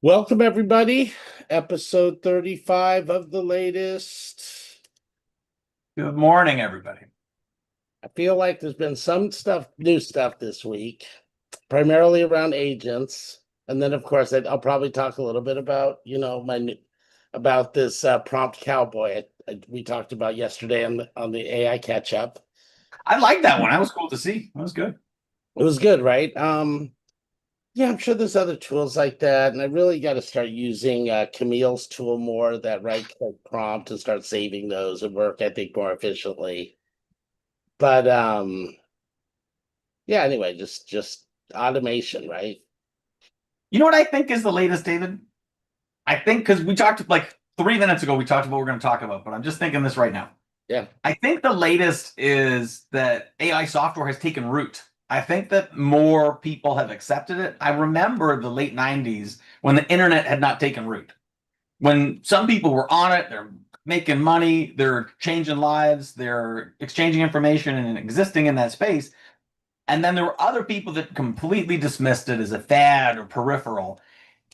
Welcome, everybody. Episode 35 of the latest. Good morning, everybody. I feel like there's been some new stuff this week, primarily around agents. And then, of course, I'll probably talk a little bit about, about this prompt cowboy we talked about yesterday on the AI catch up. I like that one. That was cool to see. That was good. It was good, right? Yeah, I'm sure there's other tools like that, and I really got to start using Camille's tool more. That right-click prompt and start saving those and work, I think, more efficiently. But yeah. Anyway, just automation, right? You know what I think is the latest, David? I think because we talked like 3 minutes ago, we talked about what we're going to talk about, but I'm just thinking this right now. Yeah, I think the latest is that AI software has taken root. I think that more people have accepted it. I remember the late 90s when the internet had not taken root. When some people were on it, they're making money, they're changing lives, they're exchanging information and existing in that space. And then there were other people that completely dismissed it as a fad or peripheral.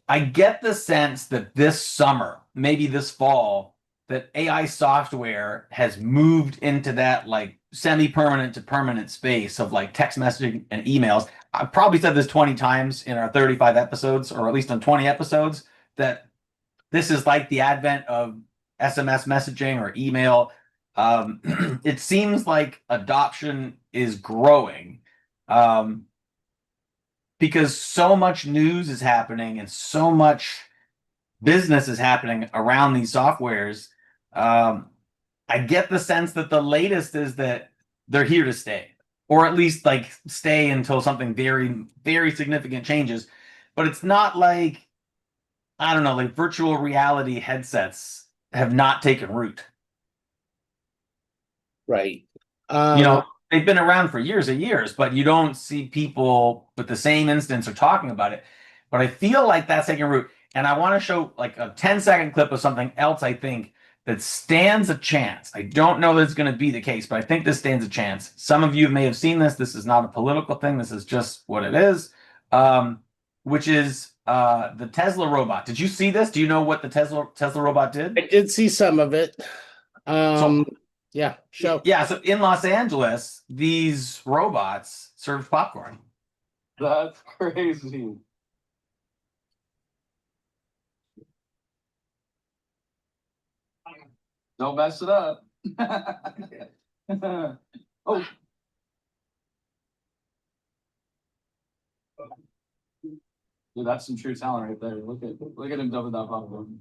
I get the sense that this summer, maybe this fall, that AI software has moved into that like semi-permanent to permanent space of like text messaging and emails. I've probably said this 20 times in our 35 episodes, or at least on 20 episodes, that this is like the advent of SMS messaging or email. It seems like adoption is growing um, because so much news is happening and so much business is happening around these softwares. Um, I get the sense that the latest is that they're here to stay, or at least like stay until something very, very significant changes. But it's not like, I don't know, like virtual reality headsets have not taken root. right. You Um, know, they've been around for years and years, but you don't see people with the same instance or talking about it. But I feel like that's taking root. And I want to show like a 10-second clip of something else I think that stands a chance. I don't know that it's going to be the case, but I think this stands a chance. Some of you may have seen this. This is not a political thing. This is just what it is, which is the Tesla robot. Did you see this? Do you know what the Tesla robot did? I did see some of it. So Yeah, show. yeah, so in Los Angeles, these robots serve popcorn. That's crazy. Don't mess it up. Oh, dude, that's some true talent right there. Look at him dumping that popcorn.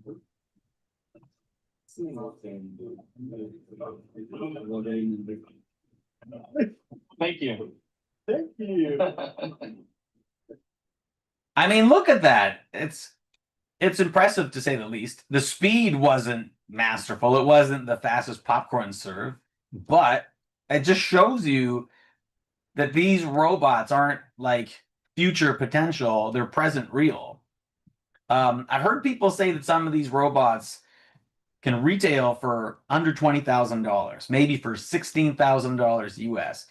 Thank you. Thank you. I mean, look at that. It's impressive to say the least. The speed wasn't masterful. It wasn't the fastest popcorn serve, but it just shows you that these robots aren't like future potential, they're present real. I've heard people say that some of these robots can retail for under $20,000, maybe for $16,000 US.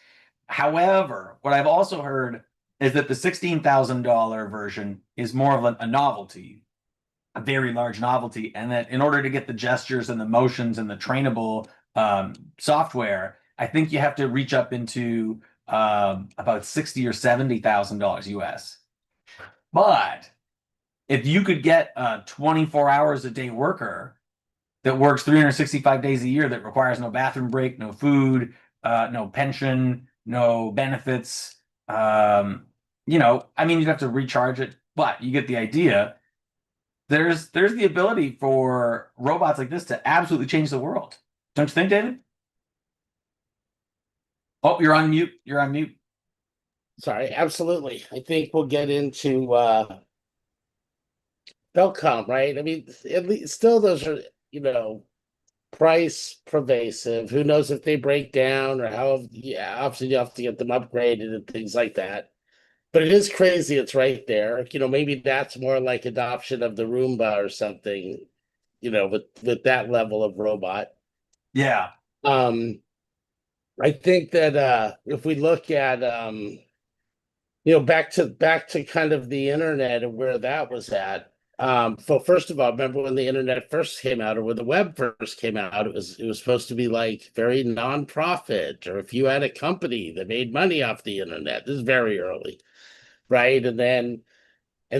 However, what I've also heard is that the $16,000 version is more of a novelty, a very large novelty, and that in order to get the gestures and the motions and the trainable software, I think you have to reach up into about $60,000 or $70,000 US. But if you could get a 24 hours a day worker that works 365 days a year, that requires no bathroom break, no food, no pension, no benefits. I mean, you'd have to recharge it, but you get the idea. There's the ability for robots like this to absolutely change the world. Don't you think, David? Oh, you're on mute. You're on mute. Sorry, absolutely. I think we'll get into they'll come, right? I mean, at least still those are, price pervasive. Who knows if they break down or how, yeah, obviously you have to get them upgraded and things like that. But it is crazy it's right there. Maybe that's more like adoption of the Roomba or something, with that level of robot. Yeah. Um, I think that if we look at back to kind of the internet and where that was at. So first of all, remember when the internet first came out, or when the web first came out, it was supposed to be like very nonprofit, or if you had a company that made money off the internet. This is very early, right? And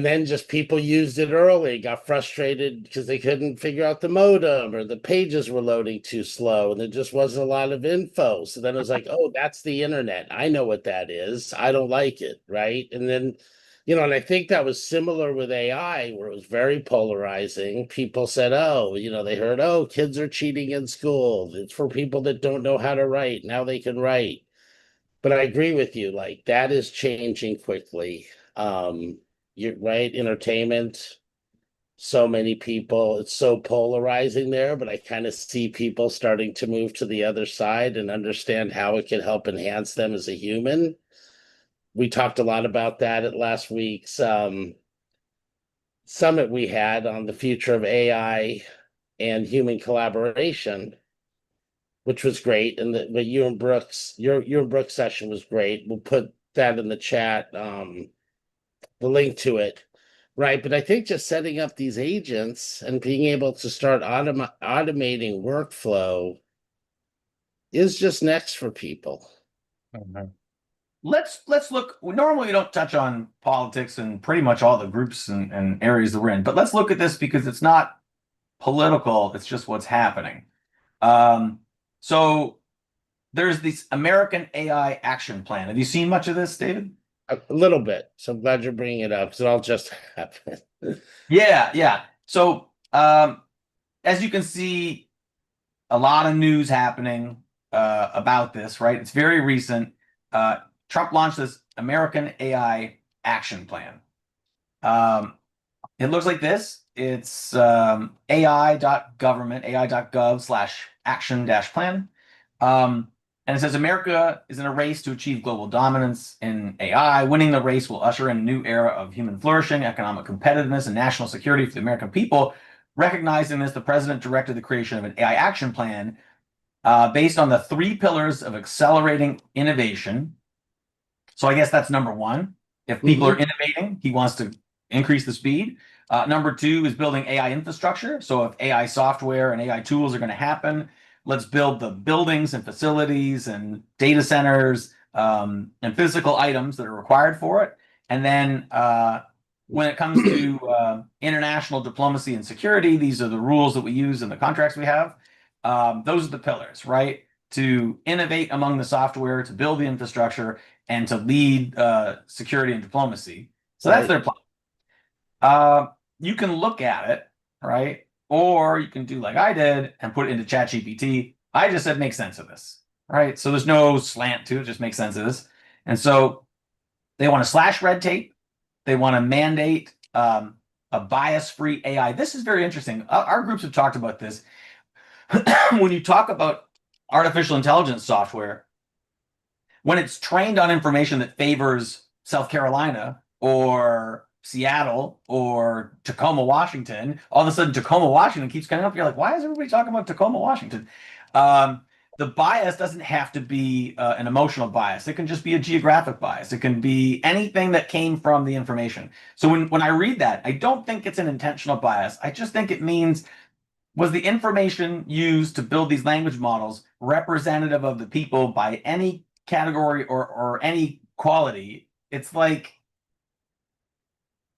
then just people used it early, got frustrated because they couldn't figure out the modem, or the pages were loading too slow, and there just wasn't a lot of info. So then it was like, oh, that's the internet. I know what that is. I don't like it, right? And then, and I think that was similar with AI, where it was very polarizing. People said, oh, they heard, oh, kids are cheating in school. It's for people that don't know how to write. Now they can write. But I agree with you, like that is changing quickly. You're right, entertainment, so many people, it's so polarizing there, but I kind of see people starting to move to the other side and understand how it can help enhance them as a human. We talked a lot about that at last week's summit we had on the future of AI and human collaboration, which was great. And the you and Brooks, your and Brooks session was great. We'll put that in the chat, the link to it. Right. But I think just setting up these agents and being able to start automating workflow is just next for people. Let's look. Normally, we don't touch on politics and pretty much all the groups and areas that we're in, but let's look at this because it's not political. It's just what's happening. So there's this American AI action plan. Have you seen much of this, David? A little bit. So I'm glad you're bringing it up because it all just happened. Yeah. So as you can see, a lot of news happening about this, right? It's very recent. Trump launched this American AI action plan. It looks like this. It's ai.government, ai.gov/action-plan. And it says America is in a race to achieve global dominance in AI. Winning the race will usher in a new era of human flourishing, economic competitiveness, and national security for the American people. Recognizing this, the president directed the creation of an AI action plan based on the 3 pillars of accelerating innovation. So I guess that's number 1. If people are innovating, he wants to increase the speed. Number 2 is building AI infrastructure. So if AI software and AI tools are going to happen, let's build the buildings and facilities and data centers and physical items that are required for it. And then when it comes to international diplomacy and security, these are the rules that we use in the contracts we have. Those are the pillars, right? To innovate among the software, to build the infrastructure, and to lead security and diplomacy. So that's their plan. You can look at it, right? Or you can do like I did and put it into ChatGPT. I just said, make sense of this, right? So there's no slant to it, just make sense of this. And so they want to slash red tape. They want to mandate a bias-free AI. This is very interesting. Our groups have talked about this. When you talk about artificial intelligence software, when it's trained on information that favors South Carolina or Seattle or Tacoma, Washington, all of a sudden Tacoma, Washington keeps coming up. You're like, why is everybody talking about Tacoma, Washington? The bias doesn't have to be an emotional bias. It can just be a geographic bias. It can be anything that came from the information. So when I read that, I don't think it's an intentional bias. I just think it means, was the information used to build these language models representative of the people by any category or any quality? It's like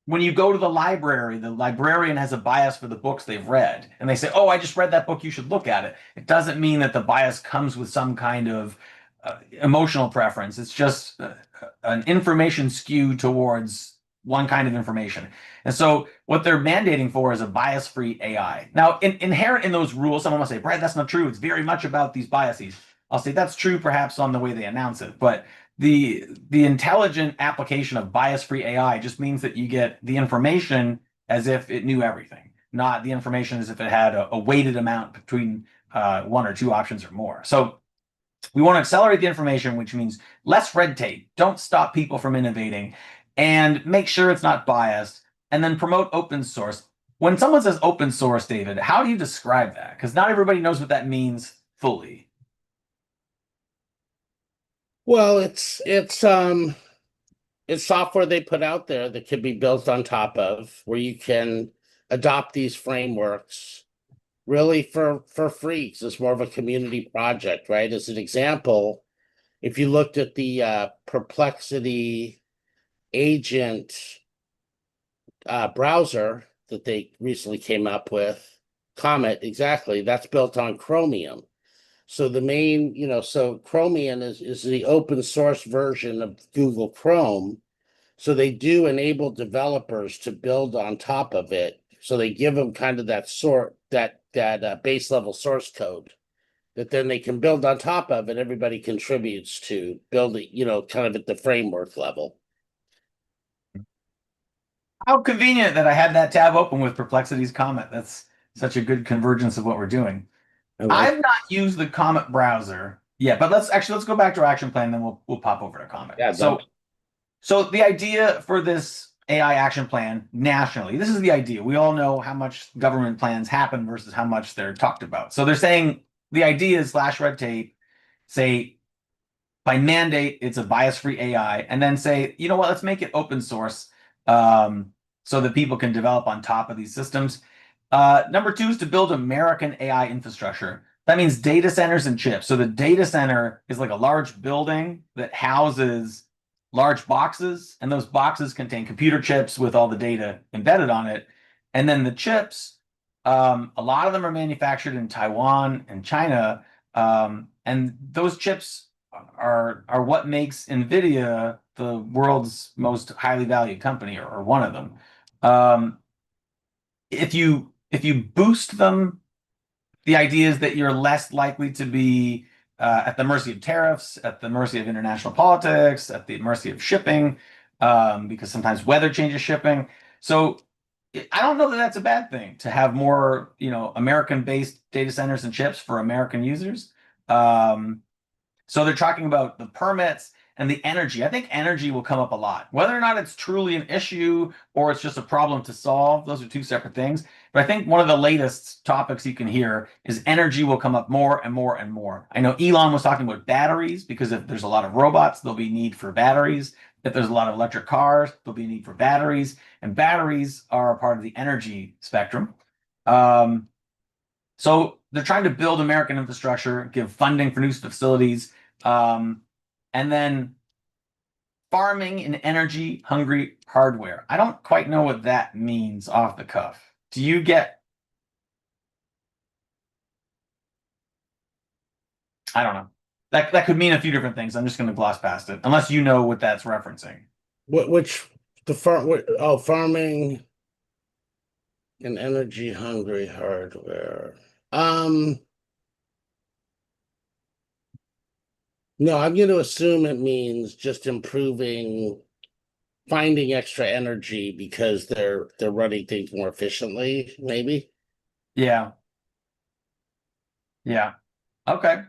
when you go to the library, the librarian has a bias for the books they've read, and they say, oh, I just read that book, you should look at it. It doesn't mean that the bias comes with some kind of emotional preference. It's just an information skew towards one kind of information. And so what they're mandating for is a bias-free AI. Now, inherent in those rules, someone will say, Brad, that's not true. It's very much about these biases. I'll say that's true perhaps on the way they announce it, but the intelligent application of bias-free AI just means that you get the information as if it knew everything, not the information as if it had a weighted amount between 1 or 2 options or more. So we want to accelerate the information, which means less red tape. Don't stop people from innovating, and make sure it's not biased, and then promote open source. When someone says open source, David, how do you describe that? Because not everybody knows what that means fully. Well, it's software they put out there that can be built on top of, where you can adopt these frameworks really for free, 'cause it's more of a community project, right? As an example, if you looked at the Perplexity Agent browser that they recently came up with, Comet, exactly, that's built on Chromium. So the main, so Chromium is the open source version of Google Chrome. So they do enable developers to build on top of it. So they give them kind of that base level source code that then they can build on top of, and everybody contributes to build it, kind of at the framework level. How convenient that I had that tab open with Perplexity's Comet. That's such a good convergence of what we're doing. I've not used the Comet browser yet, but let's go back to our action plan, then we'll pop over to Comet. Yeah, So the idea for this AI action plan nationally, this is the idea. We all know how much government plans happen versus how much they're talked about. So they're saying the idea is slash red tape, say by mandate, it's a bias-free AI, and then say, you know what, let's make it open source so that people can develop on top of these systems. Number two is to build American AI infrastructure. That means data centers and chips. So the data center is like a large building that houses large boxes, and those boxes contain computer chips with all the data embedded on it. And then the chips, a lot of them are manufactured in Taiwan and China, and those chips are what makes NVIDIA the world's most highly valued company, or one of them. If you boost them, the idea is that you're less likely to be at the mercy of tariffs, at the mercy of international politics, at the mercy of shipping, because sometimes weather changes shipping. So I don't know that that's a bad thing to have more, American-based data centers and chips for American users. So they're talking about the permits and the energy. I think energy will come up a lot. Whether or not it's truly an issue or it's just a problem to solve, those are two separate things. But I think one of the latest topics you can hear is energy will come up more and more and more. I know Elon was talking about batteries, because if there's a lot of robots, there'll be need for batteries. If there's a lot of electric cars, there'll be need for batteries. And batteries are a part of the energy spectrum. So they're trying to build American infrastructure, give funding for new facilities, and then farming in energy-hungry hardware. I don't quite know what that means off the cuff. Do you get? I don't know. That could mean a few different things. I'm just going to gloss past it, unless you know what that's referencing. Farming in energy-hungry hardware. No, I'm going to assume it means just finding extra energy because they're running things more efficiently, maybe. Yeah. Yeah. Okay.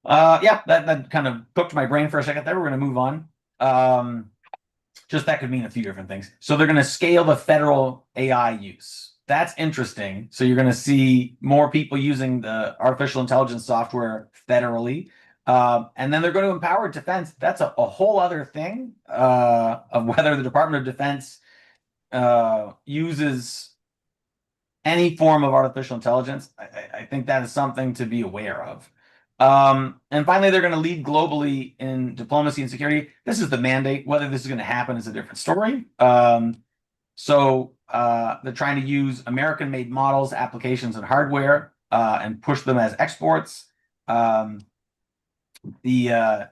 Yeah, that kind of cooked my brain for a second there. We're going to move on. Just that could mean a few different things. So they're going to scale the federal AI use. That's interesting. So you're going to see more people using the artificial intelligence software federally. And then they're going to empower defense. That's a whole other thing of whether the Department of Defense uses any form of artificial intelligence. I think that is something to be aware of. And finally, they're going to lead globally in diplomacy and security. This is the mandate. Whether this is going to happen is a different story. So they're trying to use American-made models, applications, and hardware and push them as exports. The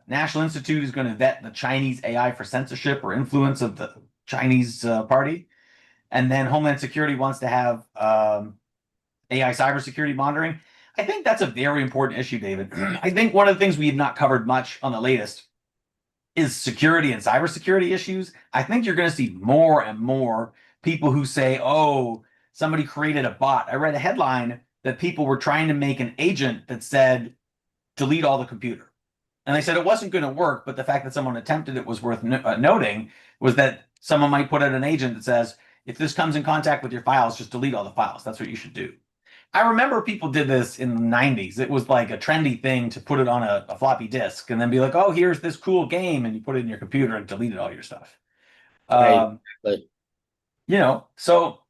National Institute is going to vet the Chinese AI for censorship or influence of the Chinese party. And then Homeland Security wants to have AI cybersecurity monitoring. I think that's a very important issue, David. I think one of the things we have not covered much on the latest is security and cybersecurity issues. I think you're going to see more and more people who say, oh, somebody created a bot. I read a headline that people were trying to make an agent that said, delete all the computer. And they said it wasn't going to work, but the fact that someone attempted it was worth noting, was that someone might put out an agent that says, if this comes in contact with your files, just delete all the files. That's what you should do. I remember people did this in the 90s. It was like a trendy thing to put it on a floppy disk and then be like, oh, here's this cool game. And you put it in your computer and deleted all your stuff. Right. So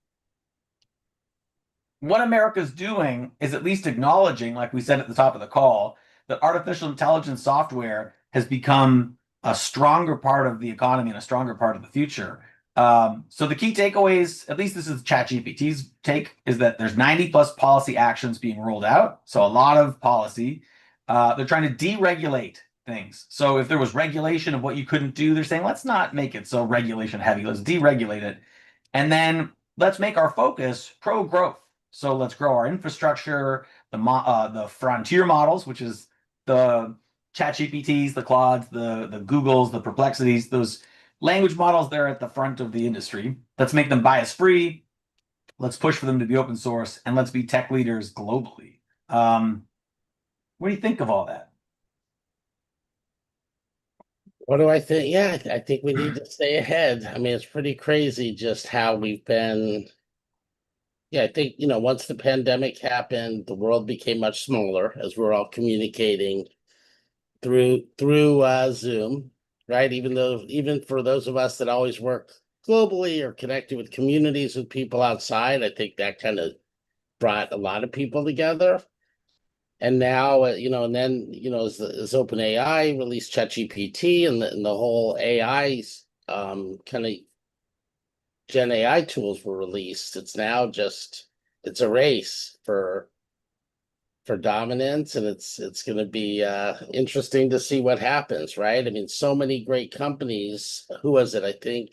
what America's doing is at least acknowledging, like we said at the top of the call, that artificial intelligence software has become a stronger part of the economy and a stronger part of the future. So the key takeaways, at least this is ChatGPT's take, is that there's 90 plus policy actions being rolled out. So a lot of policy. They're trying to deregulate things. So if there was regulation of what you couldn't do, they're saying, let's not make it so regulation heavy. Let's deregulate it. And then let's make our focus pro growth. So let's grow our infrastructure, the frontier models, which is the ChatGPTs, the Claudes, the Googles, the Perplexities, those language models. They're at the front of the industry. Let's make them bias free. Let's push for them to be open source, and let's be tech leaders globally. What do you think of all that? What do I think? Yeah, I think we need to stay ahead. I mean, it's pretty crazy just how we've been. Yeah, I think, once the pandemic happened, the world became much smaller as we're all communicating through Zoom, right? Even for those of us that always work globally or connected with communities with people outside, I think that kind of brought a lot of people together. And now, and then, as OpenAI released ChatGPT and the whole AI kind of Gen AI tools were released, it's now it's a race for dominance, and it's going to be interesting to see what happens, right? I mean, so many great companies. Who was it? I think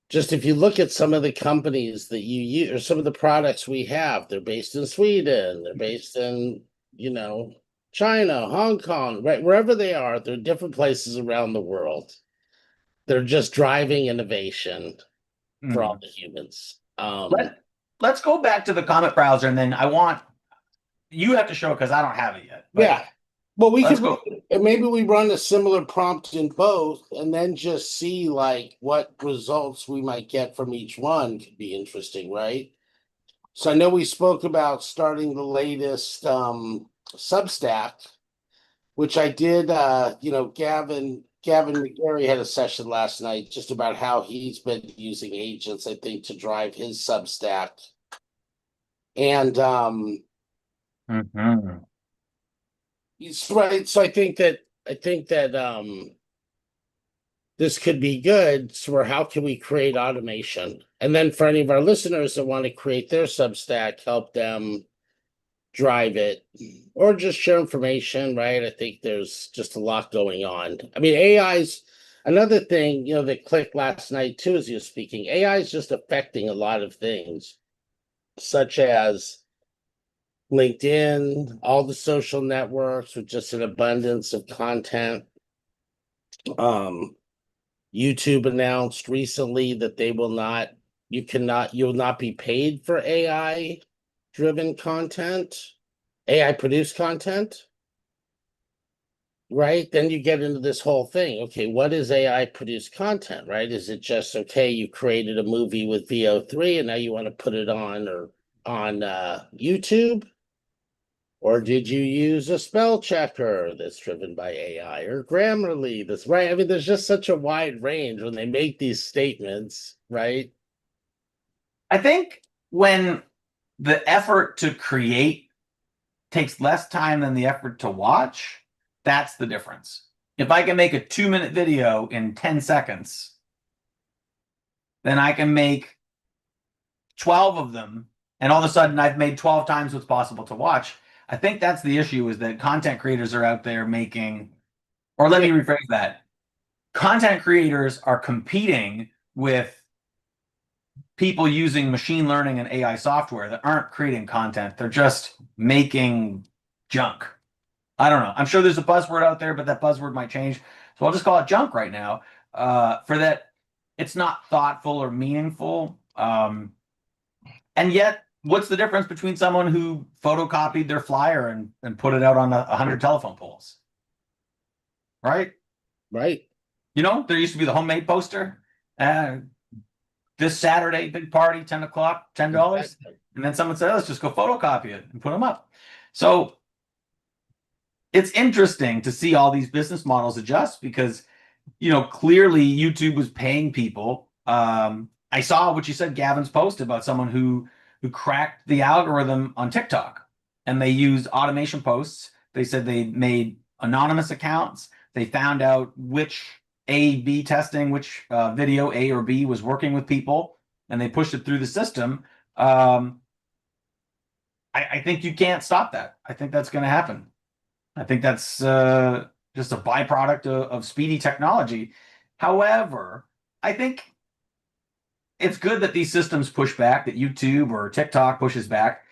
just if you look at some of the companies that you use, or some of the products we have, they're based in Sweden, they're based in, China, Hong Kong, right? Wherever they are, they're different places around the world. They're just driving innovation for all the humans. Let's go back to the Comet browser, and then you have to show it because I don't have it yet. Yeah. Well, maybe we run a similar prompt in both and then just see like what results we might get from each one. Could be interesting, right? So I know we spoke about starting the latest Substack, which I did. Gavin McGarry had a session last night just about how he's been using agents, I think, to drive his Substack. And right. So I think that this could be good. So how can we create automation? And then for any of our listeners that want to create their Substack, help them drive it or just share information, right? I think there's just a lot going on. I mean, AI's another thing, that clicked last night too, as you're speaking. AI is just affecting a lot of things, such as LinkedIn, all the social networks with just an abundance of content. YouTube announced recently that you'll not be paid for AI driven content, AI produced content. Right? Then you get into this whole thing. Okay, what is AI produced content, right? Is it just, okay, you created a movie with VO3 and now you want to put it on YouTube? Or did you use a spell checker that's driven by AI or Grammarly? That's right. I mean, there's just such a wide range when they make these statements, right? I think when the effort to create takes less time than the effort to watch, that's the difference. If I can make a 2-minute video in 10 seconds, then I can make 12 of them, and all of a sudden I've made 12 times what's possible to watch. I think that's the issue, is that content creators are out there making, or let me rephrase that. Content creators are competing with people using machine learning and AI software that aren't creating content. They're just making junk. I don't know. I'm sure there's a buzzword out there, but that buzzword might change. So I'll just call it junk right now, for that it's not thoughtful or meaningful. And yet, what's the difference between someone who photocopied their flyer and put it out on 100 telephone poles? Right? Right. There used to be the homemade poster. This Saturday, big party, 10 o'clock, $10. Exactly. And then someone said, let's just go photocopy it and put them up. So it's interesting to see all these business models adjust because, clearly YouTube was paying people I saw what you said, Gavin's post about someone who cracked the algorithm on TikTok, and they used automation posts. They said they made anonymous accounts. They found out which A/B testing, which video A or B was working with people, and they pushed it through the system. I think you can't stop that. I think that's going to happen. I think that's just a byproduct of speedy technology. However, I think it's good that these systems push back, that YouTube or TikTok pushes back.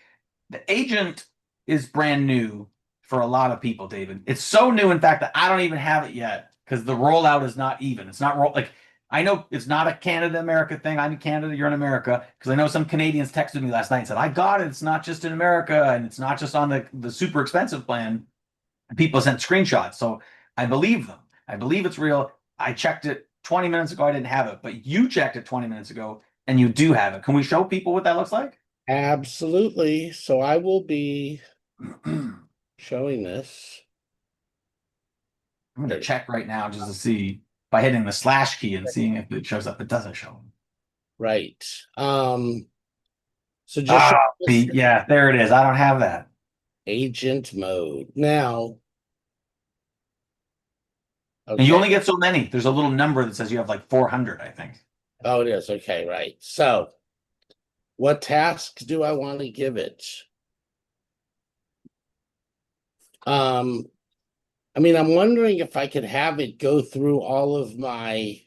The agent is brand new for a lot of people, David. It's so new, in fact, that I don't even have it yet because the rollout is not even. It's not like I know it's not a Canada America thing. I'm in Canada, you're in America, because I know some Canadians texted me last night and said, I got it. It's not just in America, and it's not just on the super expensive plan. And people sent screenshots. So I believe them. I believe it's real. I checked it 20 minutes ago. I didn't have it, but you checked it 20 minutes ago and you do have it. Can we show people what that looks like? Absolutely. So I will be showing this. I'm going to check right now just to see by hitting the slash key and seeing if it shows up. It doesn't show. Right. So just Yeah, there it is. I don't have that. Agent Mode. Now, and you only get so many. There's a little number that says you have like 400, I think. Oh, it is. Okay, right. So what tasks do I want to give it? I mean, I'm wondering if I could have it go through all of my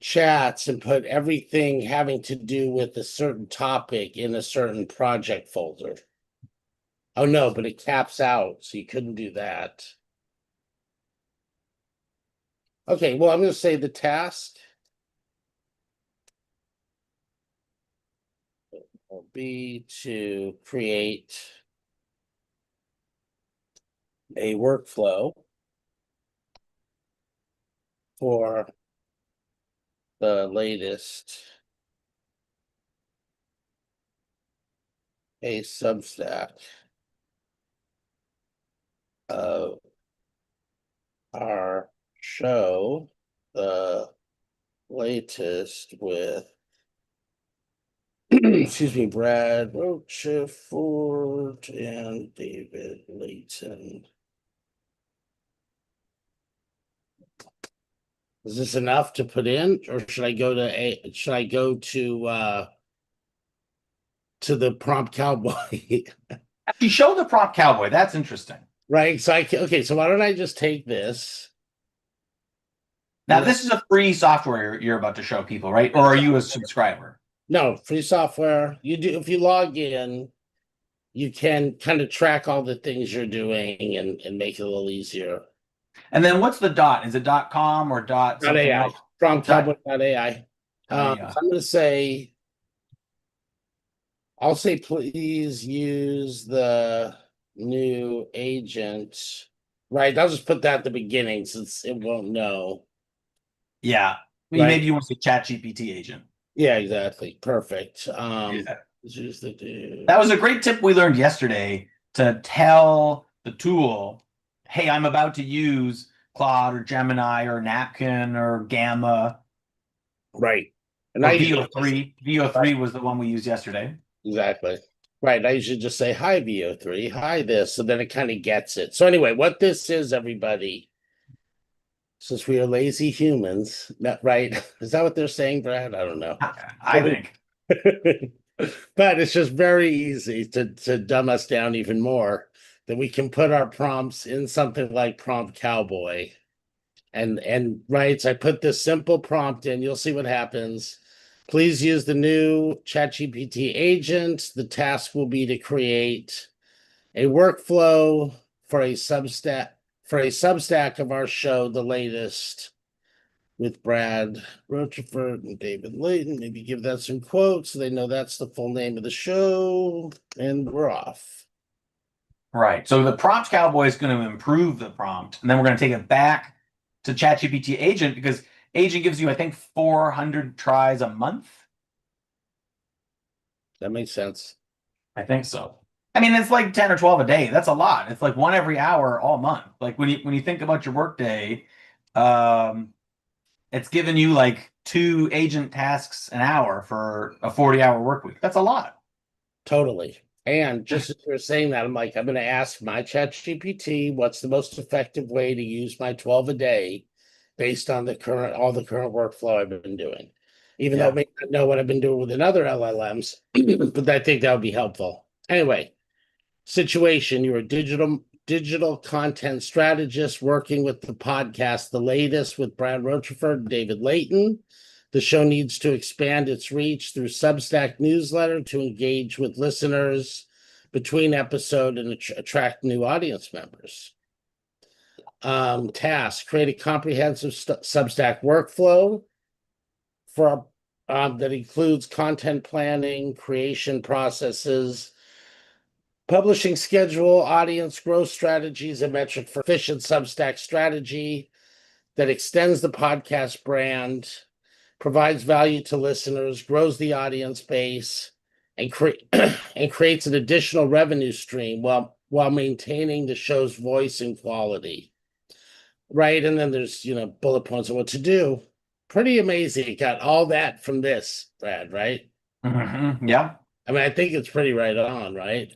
chats and put everything having to do with a certain topic in a certain project folder. Oh no, but it caps out, so you couldn't do that. Okay, well, I'm going to say the task will be to create a workflow for the latest a Substack of our show, the latest with excuse me, Brad Rochefort and David Leighton. Is this enough to put in, or should I go to the prompt Cowboy? Actually, show the prompt Cowboy. That's interesting. Right. So okay, so why don't I just take this? Now, this is a free software you're about to show people, right? Or are you a subscriber? No, free software. You do, if you log in, you can kind of track all the things you're doing and make it a little easier. And then what's the dot? Is it .com or .ai? From Cowboy.ai. I'm going to say, I'll say, please use the new agent. Right. I'll just put that at the beginning since it won't know. Yeah. Right. Maybe you want to say ChatGPT agent. Yeah, exactly. Perfect. Yeah. That was a great tip we learned yesterday, to tell the tool, hey, I'm about to use Claude or Gemini or Napkin or Gamma. Right. And or VO3. VO3 was the one we used yesterday. Exactly. Right. I should just say, hi, VO3, hi, this. So then it kind of gets it. So anyway, what this is, everybody, since we are lazy humans, right? Is that what they're saying, Brad? I don't know. I think. But it's just very easy to dumb us down even more, that we can put our prompts in something like Prompt Cowboy. And right, so I put this simple prompt in, you'll see what happens. Please use the new ChatGPT agent. The task will be to create a workflow for a Substack of our show, the latest, with Brad Rochefort and David Leighton. Maybe give that some quotes so they know that's the full name of the show, and we're off. Right. So the prompt Cowboy is going to improve the prompt, and then we're going to take it back to ChatGPT Agent, because Agent gives you, I think, 400 tries a month. That makes sense. I think so. I mean, it's like 10 or 12 a day. That's a lot. It's like one every hour all month. Like when you think about your work day, it's given you like 2 agent tasks an hour for a 40-hour work week. That's a lot. Totally. And just as you're saying that, I'm like, I'm going to ask my ChatGPT what's the most effective way to use my 12 a day based on all the current workflow I've been doing. Even though Yeah. it may not know what I've been doing with other LLMs, but I think that would be helpful. Anyway, situation, you're a digital content strategist working with the podcast The Latest with Brad Rochefort and David Leighton. The show needs to expand its reach through Substack newsletter to engage with listeners between episode and attract new audience members. Task, create a comprehensive Substack workflow for that includes content planning, creation processes, publishing schedule, audience growth strategies, a metric for efficient Substack strategy that extends the podcast brand, provides value to listeners, grows the audience base, and creates an additional revenue stream while maintaining the show's voice and quality. Right. And then there's bullet points on what to do. Pretty amazing. Got all that from this, Brad, right? Yeah. I mean, I think it's pretty right on, right?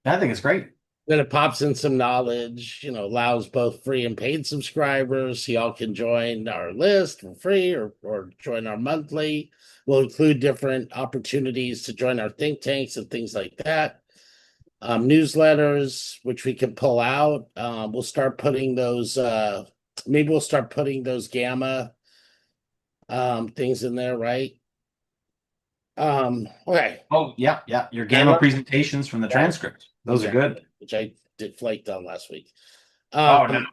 I think it's great. Then it pops in some knowledge, allows both free and paid subscribers. So y'all can join our list for free or join our monthly. We'll include different opportunities to join our think tanks and things like that. Newsletters, which we can pull out. We'll start putting those, maybe we'll start putting those gamma things in there, right? Okay. Oh, yeah, yeah. Your gamma presentations from the transcript. Those are good. Which I did flaked on last week. Oh, no.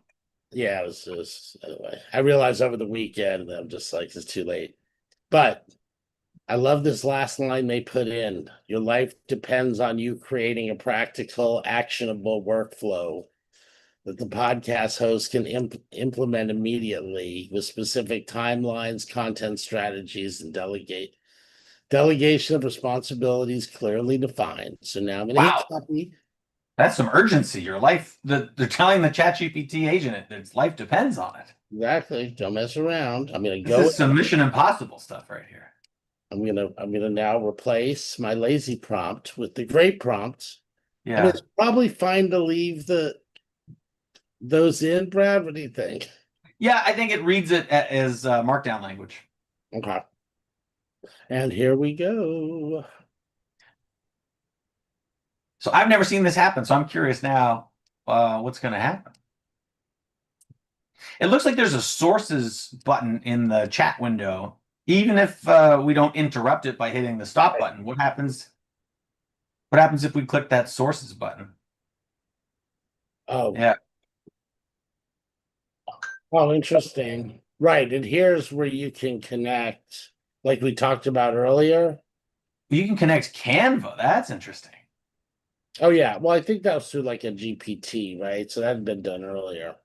Yeah, it was anyway. I realized over the weekend that I'm just like, it's too late. But I love this last line they put in. Your life depends on you creating a practical, actionable workflow that the podcast host can implement immediately with specific timelines, content strategies, and delegation of responsibilities clearly defined. So now I'm going to hit copy. That's some urgency. Your life, they're telling the ChatGPT agent its life depends on it. Exactly. Don't mess around. I'm going to This is some Mission Impossible stuff right here. I'm gonna now replace my lazy prompt with the great prompt. Yeah. I mean, it's probably fine to leave those in, Brad. What do you think? Yeah, I think it reads it as markdown language. Okay. And here we go. So I've never seen this happen, so I'm curious now what's going to happen. It looks like there's a sources button in the chat window. Even if we don't interrupt it by hitting the stop button, what happens? What happens if we click that sources button? Oh, yeah. Oh, interesting. Right. And here's where you can connect, like we talked about earlier. You can connect Canva. That's interesting. Oh, yeah. Well, I think that was through like a GPT, right? So that had been done earlier.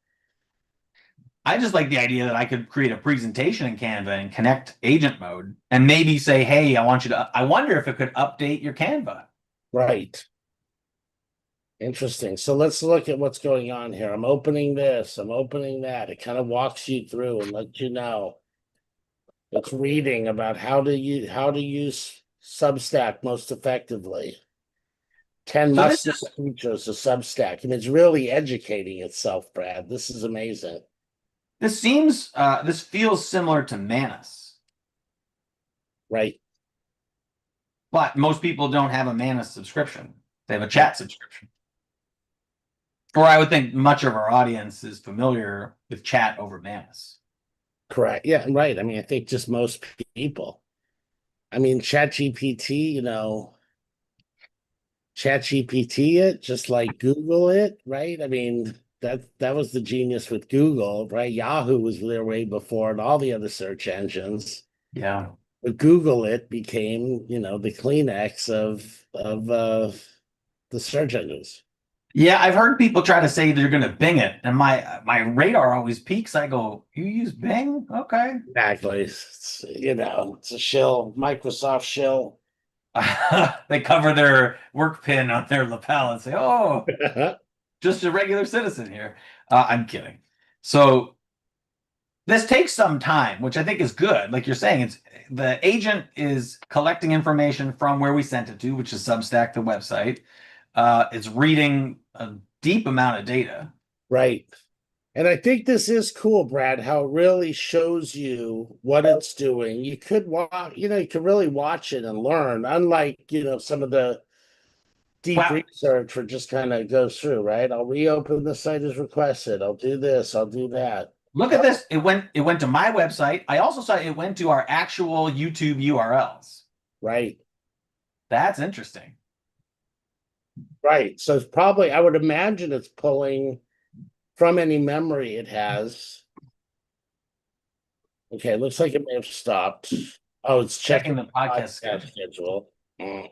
I just like the idea that I could create a presentation in Canva and connect agent mode and maybe say, hey, I wonder if it could update your Canva. Right. Interesting. So let's look at what's going on here. I'm opening this, I'm opening that. It kind of walks you through and lets you know. It's reading about how to use Substack most effectively. 10 must-use features of Substack. I mean, it's really educating itself, Brad. This is amazing. This feels similar to Manus. Right. But most people don't have a Manus subscription. They have a chat subscription. Or I would think much of our audience is familiar with chat over Manus. Correct. Yeah, right. I mean, I think just most people. I mean, ChatGPT, ChatGPT it, just like Google it, right? I mean, that was the genius with Google, right? Yahoo was there way before and all the other search engines. Yeah. But Google it became, the Kleenex of the search engines. Yeah, I've heard people try to say they're going to Bing it, and my radar always peaks. I go, "You use Bing? Okay." Exactly. It's a shill, Microsoft shill. They cover their work pin on their lapel and say, "Oh, just a regular citizen here." I'm kidding. So This takes some time, which I think is good. Like you're saying, it's the agent is collecting information from where we sent it to, which is Substack, the website. It's reading a deep amount of data. Right. And I think this is cool, Brad, how it really shows you what it's doing. You could watch, you could really watch it and learn, unlike, some of the deep Wow. research where just kind of goes through, right? I'll reopen the site as requested. I'll do this, I'll do that. Look at this. It went to my website. I also saw it went to our actual YouTube URLs. Right. That's interesting. Right. So it's probably, I would imagine it's pulling from any memory it has. Okay, it looks like it may have stopped. Oh, it's Checking checking the podcast podcast schedule. schedule.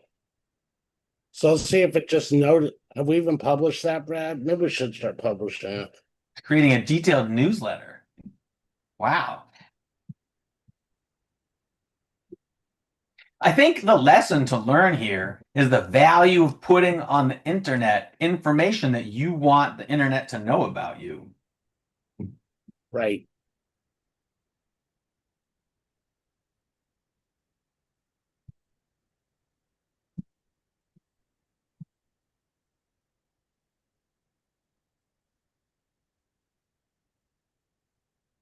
So let's see if it just noted. Have we even published that, Brad? Maybe we should start publishing it. Creating a detailed newsletter. Wow. I think the lesson to learn here is the value of putting on the internet information that you want the internet to know about you. Right.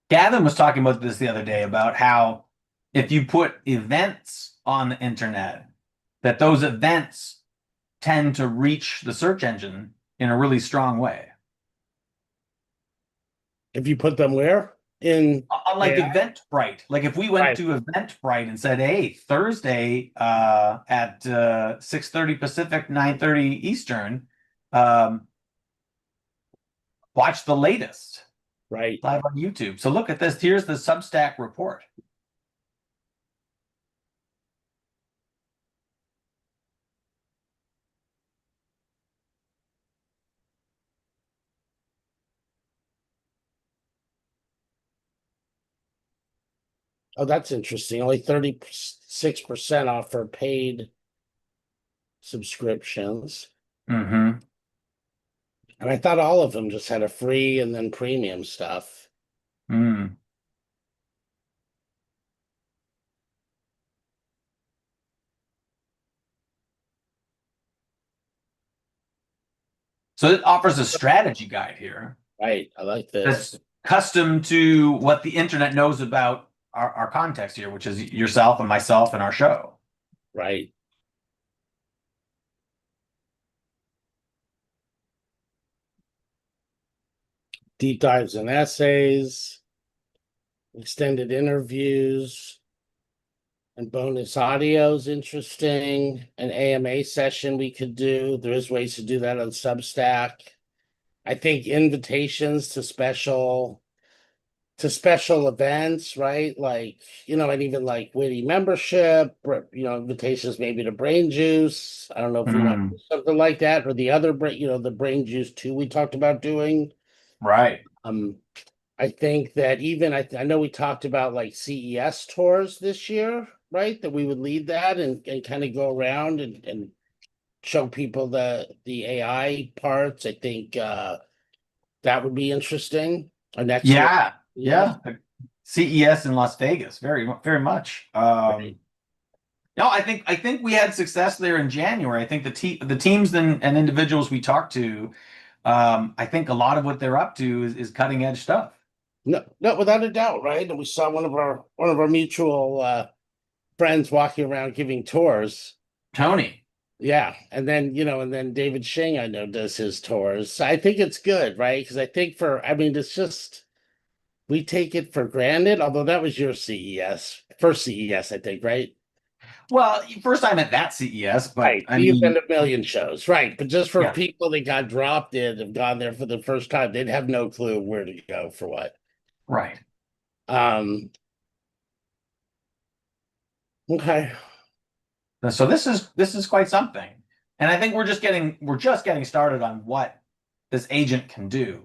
Gavin was talking about this the other day about how if you put events on the internet, that those events tend to reach the search engine in a really strong way. If you put them where? Unlike Yeah. Eventbrite, like if we went Right. to Eventbrite and said, "Hey, Thursday at 6:30 Pacific, 9:30 Eastern, um, watch the latest Right. live on YouTube." So look at this. Here's the Substack report. Oh, that's interesting. Only 36% off for paid subscriptions. Mm-hmm. And I thought all of them just had a free and then premium stuff. Mm. So it offers a strategy guide here Right. I like this. that's custom to what the internet knows about our context here, which is yourself and myself and our show. Right. Deep dives and essays, extended interviews, and bonus audio is interesting. An AMA session we could do. There is ways to do that on Substack. I think invitations to special events, right? Like, and even like WITI membership, invitations maybe to Brain Juice. I don't know if we want to do something like that, or the other the Brain Juice too we talked about doing. Right. I think that even I know we talked about like CES tours this year, right? That we would lead that and kind of go around and show people the AI parts. I think that would be interesting. Our next year. Yeah. CES in Las Vegas, very, very much. Right. No, I think we had success there in January. I think the teams and individuals we talked to, I think a lot of what they're up to is cutting edge stuff. No, without a doubt, right? And we saw one of our mutual friends walking around giving tours. Tony. Yeah, and then David Shing I know does his tours. So I think it's good, right? Because I think it's just we take it for granted. Although that was your first CES, I think, right? Well, first time at that CES, but Right. I You've been mean, to a million shows, right? But just for yeah, people that got dropped in, have gone there for the first time, they'd have no clue where to go for what. right. Okay. So this is quite something, and I think we're just getting started on what this agent can do.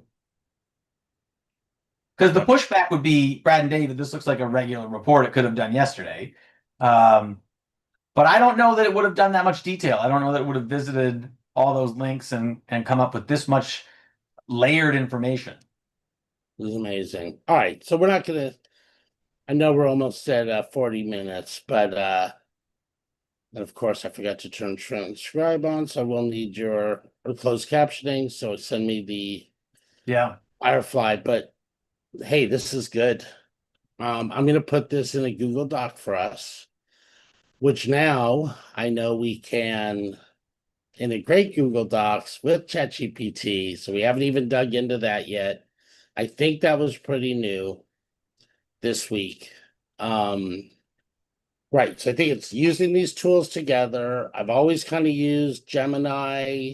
Because the pushback would be, Brad and David, this looks like a regular report it could have done yesterday. But I don't know that it would have done that much detail. I don't know that it would have visited all those links and come up with this much layered information. It was amazing. All right, so we're not gonna. I know we're almost at 40 minutes, but and of course I forgot to turn transcribe on, so I will need your or closed captioning. So send me the Yeah. Firefly. But hey, this is good. I'm gonna put this in a Google Doc for us, which now I know we can integrate Google Docs with ChatGPT. So we haven't even dug into that yet. I think that was pretty new this week. Right. So I think it's using these tools together. I've always kind of used Gemini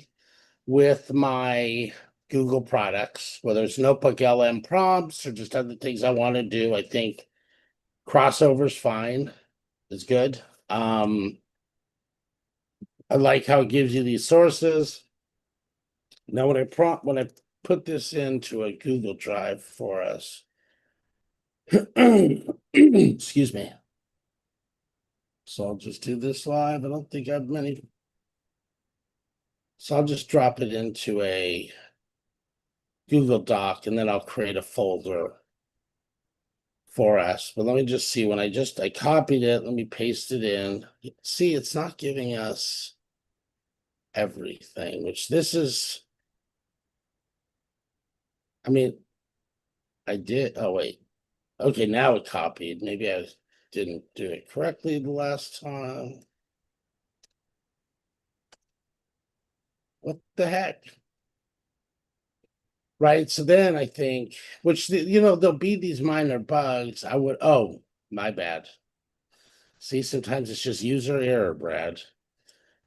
with my Google products, whether it's Notebook LM prompts or just other things I want to do. I think crossover's fine. It's good. I like how it gives you these sources. Now when I put this into a Google Drive for us, excuse me. So I'll just do this live. I don't think I have many. So I'll just drop it into a Google Doc and then I'll create a folder for us. But let me just see when I copied it, let me paste it in. See, it's not giving us everything, which this is, I mean, I did, oh wait. Okay, now it copied. Maybe I didn't do it correctly the last time. What the heck? Right. So then I think, which, there'll be these minor bugs. Oh, my bad. See, sometimes it's just user error, Brad.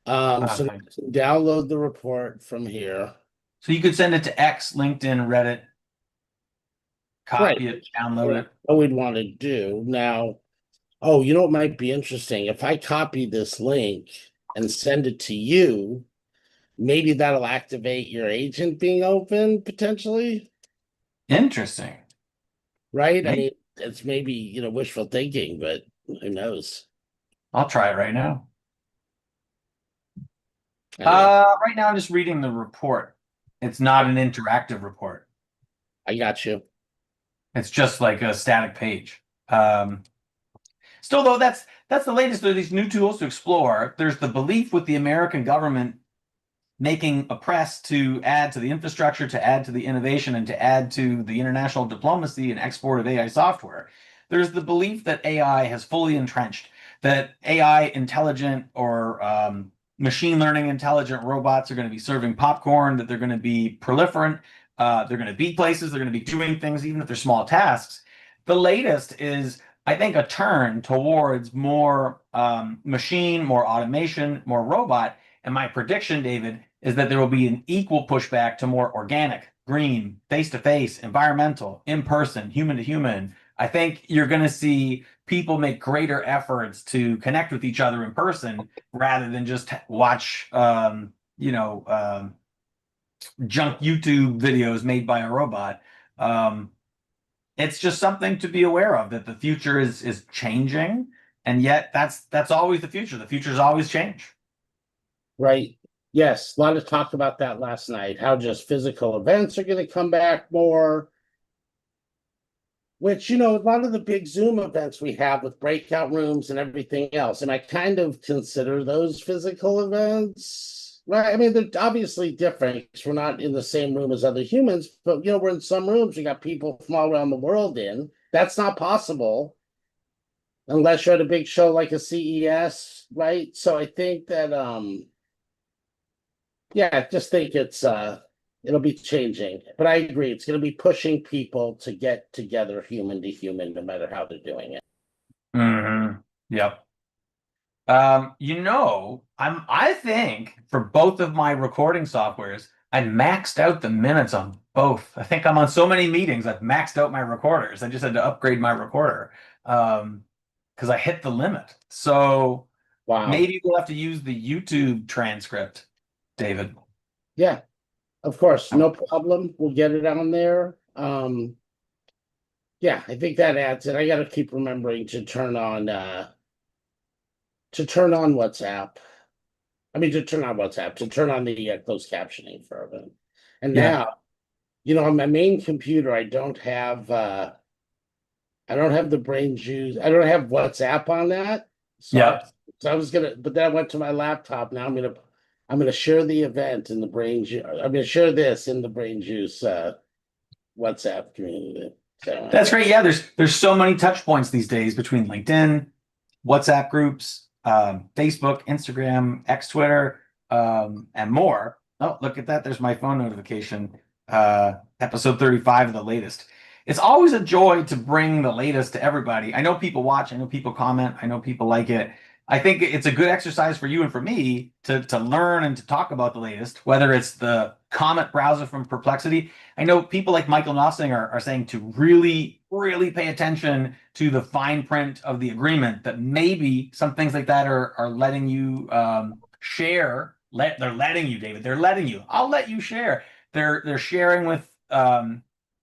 So Okay. download the report from here. So you could send it to X, LinkedIn, Reddit, Right. copy it, download it. What we'd want to do now. Oh, you know what might be interesting? If I copy this link and send it to you, maybe that'll activate your agent being open potentially. Interesting. Right? I Maybe. mean, it's maybe, wishful thinking, but who knows? I'll try it right now. Anyway, Right now I'm just reading the report. It's not an interactive report. I got you. It's just like a static page. Still, though, that's the latest. There are these new tools to explore. There's the belief with the American government making a press to add to the infrastructure, to add to the innovation, and to add to the international diplomacy and export of AI software. There's the belief that AI has fully entrenched, that AI intelligent or machine learning intelligent robots are going to be serving popcorn, that they're going to be proliferant, they're going to be places, they're going to be doing things, even if they're small tasks. The latest is, I think, a turn towards more machine, more automation, more robot. And my prediction, David, is that there will be an equal pushback to more organic, green, face-to-face, environmental, in-person, human-to-human. I think you're going to see people make greater efforts to connect with each other in person rather than just watch, junk YouTube videos made by a robot. It's just something to be aware of, that the future is changing, and yet that's always the future. The future is always change. Right. Yes, a lot of talk about that last night, how just physical events are going to come back more, which, a lot of the big Zoom events we have with breakout rooms and everything else, and I kind of consider those physical events, right? I mean, they're obviously different because we're not in the same room as other humans, but, we're in some rooms, we got people from all around the world in. That's not possible unless you're at a big show like a CES, right? So I think that, yeah, I just think it'll be changing. But I agree, it's gonna be pushing people to get together human to human, no matter how they're doing it. Mm-hmm. Yep. I think for both of my recording softwares, I maxed out the minutes on both. I think I'm on so many meetings, I've maxed out my recorders. I just had to upgrade my recorder because I hit the limit. So Wow. maybe we'll have to use the YouTube transcript, David. Yeah, of course, no problem. We'll get it on there. Yeah, I think that adds it. I gotta keep remembering to turn on WhatsApp. I mean, to turn on WhatsApp, to turn on the closed captioning for it. And Yeah. now on my main computer, I don't have the brain juice. I don't have WhatsApp on that. So I, Yep. so I was gonna, but then I went to my laptop. Now I'm gonna share the event in the brain juice. I'm gonna share this in the brain juice WhatsApp community. So That's great. Yeah, there's so many touch points these days between LinkedIn, WhatsApp groups, Facebook, Instagram, X, Twitter, and more. Oh, look at that. There's my phone notification. Episode 35 of the latest. It's always a joy to bring the latest to everybody. I know people watch, I know people comment, I know people like it. I think it's a good exercise for you and for me to learn and to talk about the latest, whether it's the Comet browser from Perplexity. I know people like Michael Nossing are saying to really, really pay attention to the fine print of the agreement, that maybe some things like that are letting you share. They're letting you, David. They're letting you. I'll let you share. They're sharing with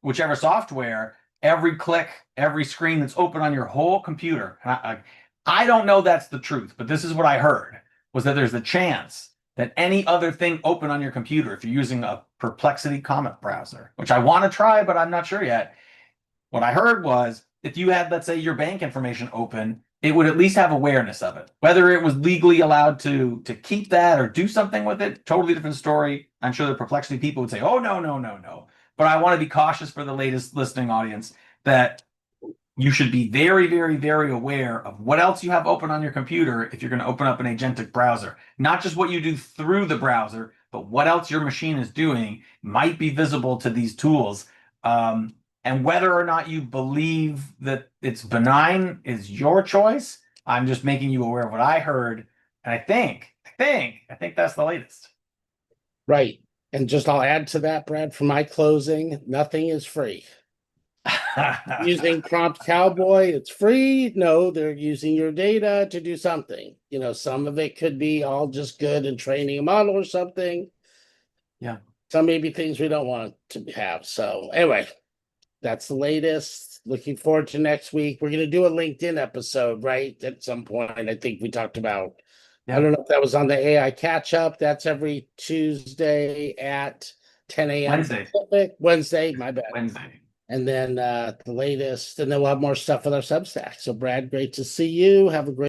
whichever software every click, every screen that's open on your whole computer. And I don't know that's the truth, but this is what I heard, was that there's the chance that any other thing open on your computer, if you're using a Perplexity Comet browser, which I want to try, but I'm not sure yet. What I heard was if you had, let's say, your bank information open, it would at least have awareness of it. Whether it was legally allowed to keep that or do something with it, totally different story. I'm sure the Perplexity people would say, oh, no, no, no, no. But I want to be cautious for the latest listening audience that you should be very, very, very aware of what else you have open on your computer if you're going to open up an agentic browser. Not just what you do through the browser, but what else your machine is doing might be visible to these tools. And whether or not you believe that it's benign is your choice. I'm just making you aware of what I heard. And I think that's the latest. right. And just I'll add to that, Brad, for my closing, nothing is free. Using Prompt Cowboy, it's free. No, they're using your data to do something. Some of it could be all just good in training a model or something. Yeah. Some maybe things we don't want to have. So anyway, that's the latest. Looking forward to next week. We're going to do a LinkedIn episode, right? At some point, I think we talked about. Yeah. I don't know if that was on the AI catch up. That's every Tuesday at 10 a.m. Wednesday, my bad. Wednesday. And then the latest, and then we'll have more stuff with our Substack. So, Brad, great to see you. Have a great